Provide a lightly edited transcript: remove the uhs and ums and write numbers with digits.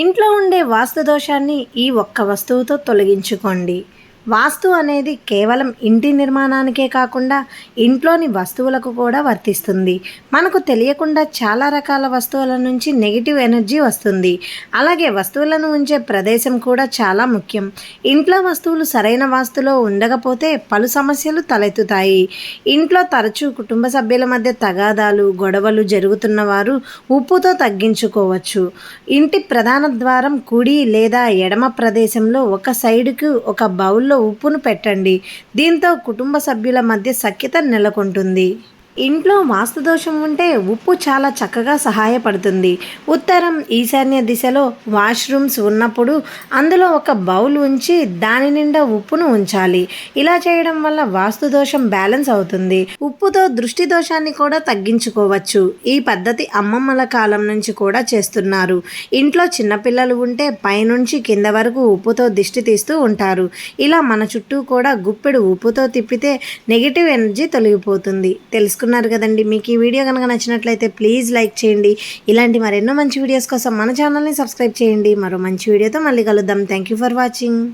ఇంట్లో ఉండే వాస్తు దోషాన్ని ఈ ఒక్క వస్తువుతో తొలగించుకోండి. వాస్తు అనేది కేవలం ఇంటి నిర్మాణానికే కాకుండా ఇంట్లోని వస్తువులకు కూడా వర్తిస్తుంది. మనకు తెలియకుండా చాలా రకాల వస్తువుల నుంచి నెగిటివ్ ఎనర్జీ వస్తుంది. అలాగే వస్తువులను ఉంచే ప్రదేశం కూడా చాలా ముఖ్యం. ఇంట్లో వస్తువులు సరైన వాస్తులో ఉండకపోతే పలు సమస్యలు తలెత్తుతాయి. ఇంట్లో తరచూ కుటుంబ సభ్యుల మధ్య తగాదాలు, గొడవలు జరుగుతున్న వారు ఉప్పుతో తగ్గించుకోవచ్చు. ఇంటి ప్రధాన ద్వారం కుడి లేదా ఎడమ ప్రదేశంలో ఒక సైడుకు ఒక బౌల్లో ఉప్పును పెట్టండి. దీంతో కుటుంబ సభ్యుల మధ్య సఖ్యత నెలకొంటుంది. ఇంట్లో వాస్తు దోషం ఉంటే ఉప్పు చాలా చక్కగా సహాయపడుతుంది. ఉత్తరం, ఈశాన్య దిశలో వాష్రూమ్స్ ఉన్నప్పుడు అందులో ఒక బౌల్ ఉంచి దాని నిండా ఉప్పును ఉంచాలి. ఇలా చేయడం వల్ల వాస్తు దోషం బ్యాలెన్స్ అవుతుంది. ఉప్పుతో దృష్టి దోషాన్ని కూడా తగ్గించుకోవచ్చు. ఈ పద్ధతి అమ్మమ్మల కాలం నుంచి కూడా చేస్తున్నారు. ఇంట్లో చిన్నపిల్లలు ఉంటే పైనుంచి కింద వరకు ఉప్పుతో దిష్టి తీస్తూ ఉంటారు. ఇలా మన చుట్టూ కూడా గుప్పెడు ఉప్పుతో తిప్పితే నెగిటివ్ ఎనర్జీ తొలగిపోతుంది. తెలుసుకున్నారు కదండి. మీకు ఈ వీడియో కనుక నచ్చినట్లయితే ప్లీజ్ లైక్ చేయండి. ఇలాంటి మరెన్నో మంచి వీడియోస్ కోసం మన ఛానల్ని సబ్స్క్రైబ్ చేయండి. మరో మంచి వీడియోతో మళ్ళీ కలుద్దాం. Thank you for watching.